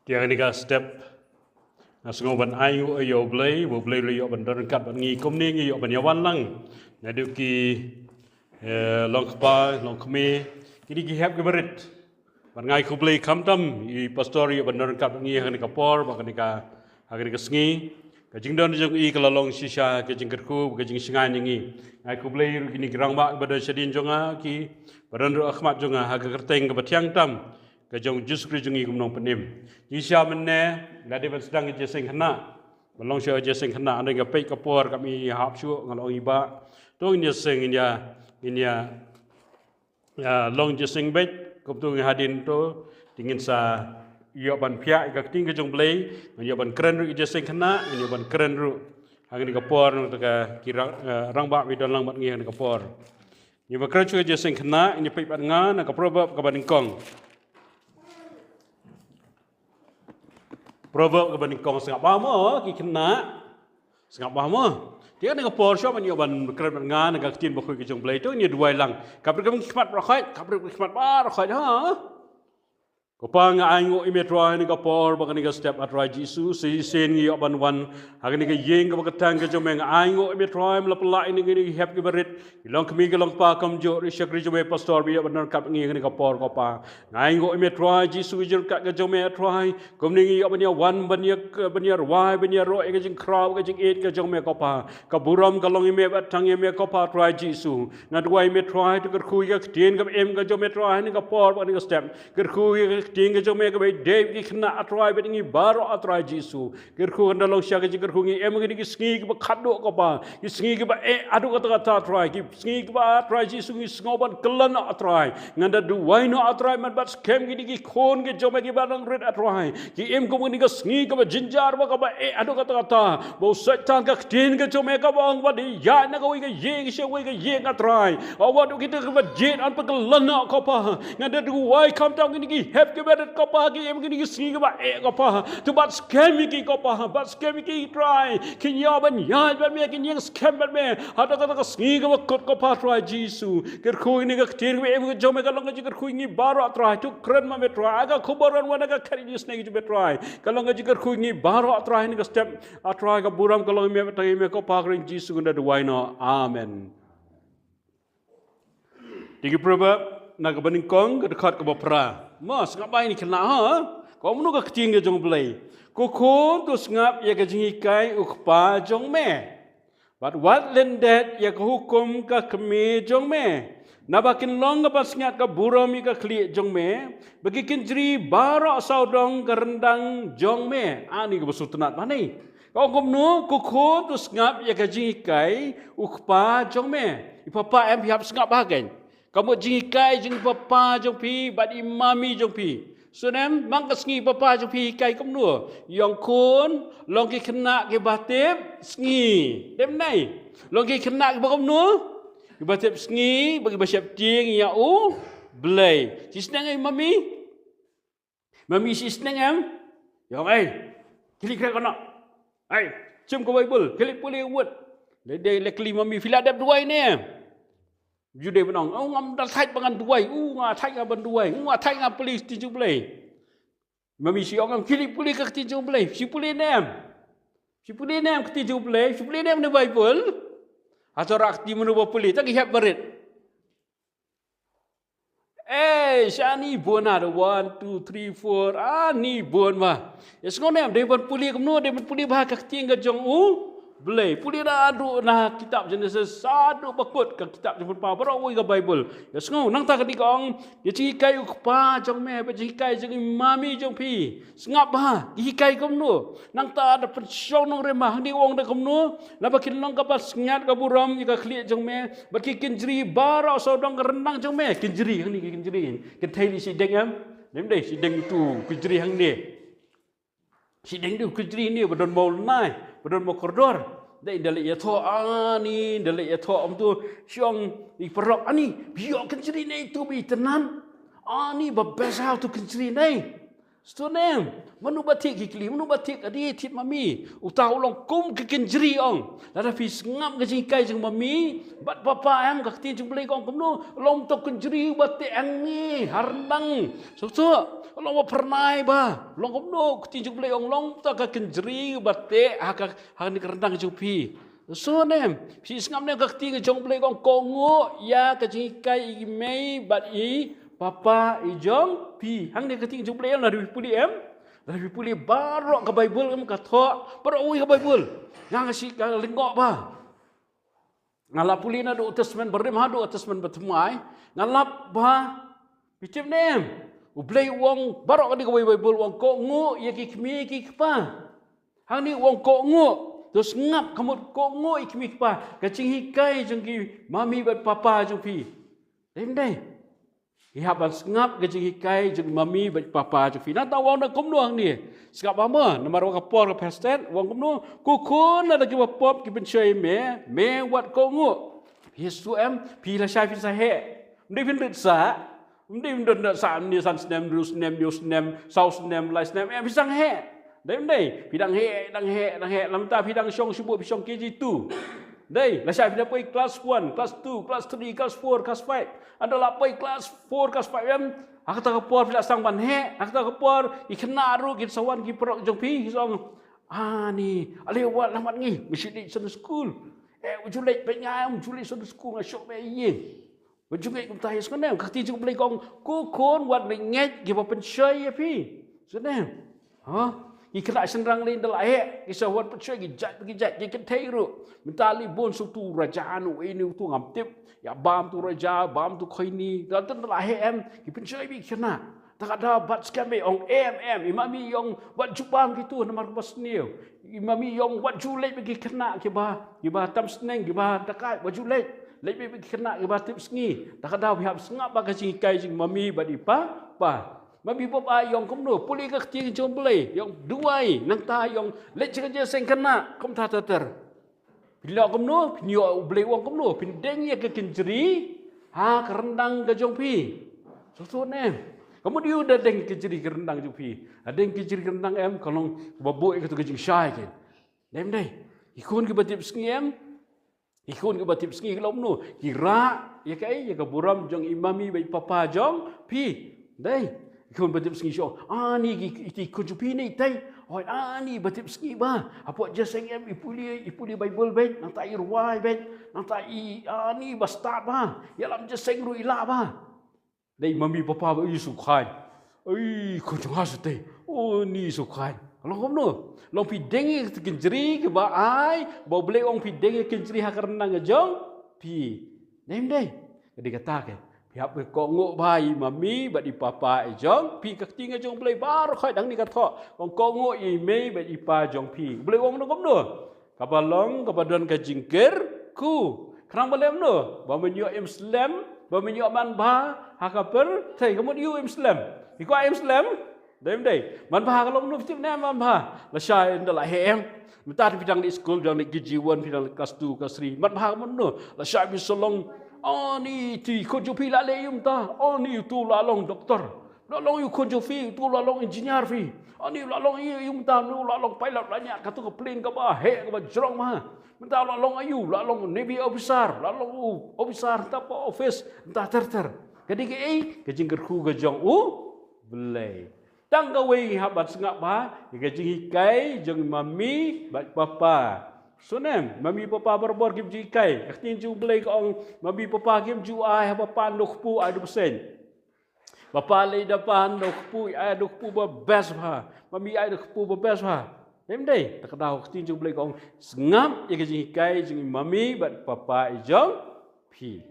Tiang ni ka step ngoban ayu ayo blay yo bandar kat ban ngi kom ni ngi yo ban yawan lang na du ki long kpa long kme kini ki hab geberit ban ngai ku blay kam tam I pastor yo bandar kat ngi han ka por ba kan ka hagen ka sngi ka jingdon jong I kala long shisha ka jingker ku ka jing singai ngi ngai ku blay kini grang ba badar sedin jonga ki badan ru akhmat jonga ha ka kerteng ka batyang tam kajong justru jungi kumnong penim. Isya menne ngade sedang jeseng kena. Balong sya jeseng kena ande ga pei kapor kami hap syu ngalong iba. Tong jeseng inya long jeseng bet kumtung hadin to dingin sa yo ban pia ga ting kajong blei yo ban keren ru jeseng kena yo ban keren ru hangni kapor to ka kirang rang ba wi don lang bat ngi kapor. Yo ba keren chu jeseng kena ni pei bat nga na ka probab ka baningkong. Proverb kebaning kong sengap bama ki kena sengap bama dia dengan por shop ni ban keren ngan dengan tin bakui ke jong blai tu ni dua lang kapri kam khmat rakhai kapri khmat ba rakhai ha ko pa nga ai ngo imetro ni ka por ba ni ka step atrai jisu si sen ngi ban wan ha ni ka yeng ka katang ke jong nga ai ngo imetro am la pala ni ni hep ki berit long kami ke long pa kam jo ri shakri jome pastor bi ban kap ngi ni ka por ko pa ngai ngo imetro jisu jil ka ke jong atrai kom ni ngi ban ya wan ban ya wai ban ya ro ke jing kraw ke jing et ke jong me ko pa ka buram ka long ime bat thang ime ko pa trai jisu na dwai me trai to ka khu ka tien ka em ka jome trai ni ka por ba ni ka step ka khu ting ke jome ka be dev ki khna atrai be ngi baro atrai jisu ker khu anda long sya ke ker khu ngi em ngi ki sngi ki ba khado ko pa ki sngi ki ba adu ka ta atrai ki sngi ki ba atrai jisu ngi sngoban kelan atrai nganda du wai no atrai man bat skem ngi ki khon ke jome ki ba nang red atrai ki em ko ngi ka sngi ka ba jinjar ba ka ba adu ka ta bo setan ka tin ke jome ka ba ba di ya na ka wi ka ye ki she wi ka ye atrai awa du kita ka ba jet an pa kelan ko pa nganda du wai kam ta ngi ki hep berat ko pa ki em ki singi ba ko pa tu bat scam ki ko pa bat scam ki try kin ya ban ya ban me kin yang scam ban me hata ka singi ba ko pa try jisu ker khu ni ka tin em ko jome ka long ka ker khu ni baro try tu kren ma me try aga khubaran wa ka khari ni snake be try ka long ka ker khu ni baro try ni ka step try ka buram ka long me ta me ko pa kren jisu nda why no amen tigi proverb na ka baning kong ka dekat ka bapra mas ngapai ni kena ha ko munu ka kting ke jong blai ko ko to ngap ya ka jingi kai ukpa jong me but what len that ya ka hukum ka keme jong me nabakin long ka pasngat ka buram ka kli jong me bagi kinjri bara saudong ka rendang jong me ani ka besutunat mani ko komnu ko ko to ngap ya ka jingi kai ukpa jong me ipapa em hiap ngap bahagian kamu jingkai jing papa jong pi badi mami jong pi sunem mang kasngi papa jong pi kai kom nu yong kun long ki khna ki batep sngi dem nai long ki khna ki kom nu ki batep sngi bagi basep ting ya u blai si sneng ai mami si sneng am yong ai klik krak kono ai cum ko bible klik pulih word le kli mami filadap duai ne Jude benong, ngam dah thai bangan duai, nga thai ngaban duai, nga thai ngam polis tinju belai. Mami si orang kili polis ke tinju belai, si polis nem ke tinju belai, si polis nem ni Bible. Atau rakti menubuh polis, tak ihap berit. Shani bon ada 1, 2, 3, 4, ni bon mah. Yes ngonem, dia bon polis kemno, dia bon polis bah ke tinga jong Belai, puli dah adu nah kitab Genesis sadu bakut ke kitab jemput pa baru ke Bible. Ya sengo nang tak di kong ya cikai ukpa jong me ba cikai jong mami jong pi. Sengap ba cikai kom nu. Nang tak ada persong nang remah di wong dak kom nu. Na bakin long ka pas ngat ka buram ka khli jong me baki kinjri bara sodong renang jong me kinjri hang ni kinjri. Ke thai ni si deng am. Nem dei si deng tu kinjri hang ni. Si deng tu kinjri ni badon bol nai. Badon mo koridor dai dalek ya tho ani dalek ya tho am tu siong di perok ani biok kenceri nei tu bi tenan ani ba best how tu kenceri nei Stonem, manu batik kikli, manu batik adi tit mami. Utah ulong kum kikin jeri ong. Lada fi ngam ke jingkai jeng mami, bat papa em kakti jeng beli kong kumno, long tok kin jeri batik ang ni, harndang. So long pernai ba, long kumno kakti jeng beli ong long tok kin jeri batik hak ni kerendang jeng pi. So nem, fi ngam nem kakti ke jeng beli kong kongo ya ke jingkai imei bat i Papa ijong pi hang dia keting jumpa yang dari puli dari puli barok ke Bible kata barok ui ke Bible yang si lengok ba ngalap puli na do Testament berdem ha do Testament bertemai ngalap ba picip nem ublei wong barok ke Bible wong ko ngu ya ki kmi ki pa hang ni wong ko ngu terus ngap kamut ko ngu ikmi pa kacing hikai jengki mami bat papa jeng pi dai Ihap ngap ke hikai jeng mami bagi papa jeng fina tahu wang nak kumnuang ni. Sekap apa? Nomor wang kapor ke pastor wang kumnu kukun ada ke pop ke pencai me wat kongu. Yesu pila syai pisa he. Mesti pindah sa. Mesti pindah sa ni san snem dus nem news nem saus nem lais nem pisang he. Dai pidang he dang he lam ta pidang syong subuh pisang keji tu. Dai, lah saya pindah pergi kelas 1, kelas 2, kelas 3, kelas 4, kelas 5. Ada lah pergi kelas 4, kelas 5 aku tak kepor pindah sang ban he, aku tak kepor ikena ru git sawan gi perok jong pi song. Ni, ale wat lamat ngi, mesti di Sunday school. Ujulek penyam, ujulek Sunday school ngasok be yin. Ujulek kum tahi sekonem, kakti jung beli kong kukun wat nget gi pa pensai pi. Sekonem. Ikena senrang lain dalam ayat kisah wat percaya gijat giket teiru mentali bon sutu raja anu ini tu ngamtip ya bam tu raja bam tu koini dan dalam ayat gipercaya bi kena tak ada bat skame ong imami yang wat jubam gitu nomor pas new imami yang wat julek bagi kena kiba tam seneng kiba dekat wat julek lebih bagi kena kiba tip sengi tak ada pihak sengap bagi kai jing mami badi pa Mami papa yang kumno puli ke tiang jom beli yang duai nang ta yang lek je seng kena kom ta ter. Bila kumno pinyo beli wang kumno pindeng ya ke kenjeri kerendang ke jong pi. So nem. Kamu dia udah deng kenjeri kerendang jong pi. Ada yang kenjeri kerendang kalau babuk ke tu ke jing syai ke. Nem dai. Ikun ke batip sengi Ikun ke batip sengi kalau kumno kira ya kai ya ke buram jong imami bai papa jong pi. Dai. Ikun batip sengi syok. Ni ikun jupi ni tay. Ni batip sengi ba. Apa je sengem ipuli Bible ben. Nang tak irwai ben. Nang tak ni bastard ba. Yalam je seng ru ila ba. Dai mami papa ba sukai. Ikun jangas tay. Ni sukai. Kalau kamu long pi dengi kenjeri ke ba ai. Ba boleh ong pi dengi kenjeri hakarnang jong pi. Nem dai. Jadi katakan. Pihak berkongok bayi mami bagi papa ejong pi ketinga jong boleh bar khoi dang ni kathok kong kongok ime bagi pa jong pi boleh wong no komno kabalong kabadon ka jingker ku kerang boleh no ba menyo Islam ba menyo man ba hakaper thai kamu yu Islam iko Islam dai man ba kalong no tip na man ba la shay ndala hem mita bidang di school bidang di gijiwan bidang kelas 2 kelas 3 man ba kamu no la shay bisolong ni ti konjofi la le yum ta. Ni tu lalong doktor. Lalong yu konjofi tu lalong engineer fi. Ni lalong yum ta nu lalong pilot banyak katu ke plane ke ba he ke ba jrong ma. Minta lalong ayu lalong navy officer, lalong officer ta pa office ta ter. Jadi ke jingker khu ke jong belai. Tang ka wei habat sengap ba ke jing hikai jong mami bat papa. Sonem, mami papa berbor kim jikai. Akhtin ju belai kong mami papa kim ju ai papa nokpu ai 2%. Bapa lei dapan nokpu ai 2% ba best ba. Mami ai 2% ba best ba. Nem dei, tak tahu akhtin ju belai kong sengap ya ke jikai jing mami bat papa ijong pi.